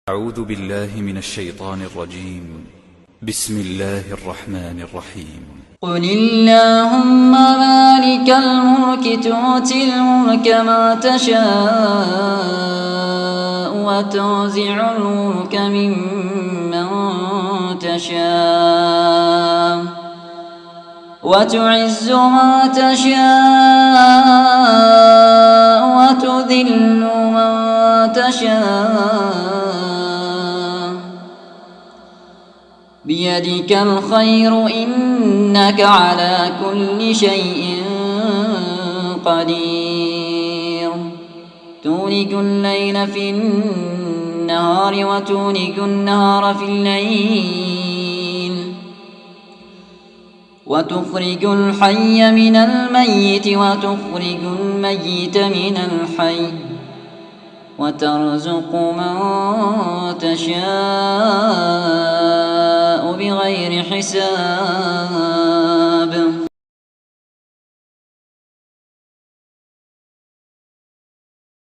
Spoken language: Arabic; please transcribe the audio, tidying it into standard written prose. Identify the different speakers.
Speaker 1: أعوذ بالله من الشيطان الرجيم. بسم الله الرحمن الرحيم.
Speaker 2: قل اللهم مالك الملك تؤتي الملك ما تشاء وتنزع الملك ممن تشاء وتعز ما تشاء وتذل من تشاء بيدك الخير إنك على كل شيء قدير. تولج الليل في النهار وتولج النهار في الليل وتخرج الحي من الميت وتخرج الميت من الحي وترزق من تشاء بغير حساب.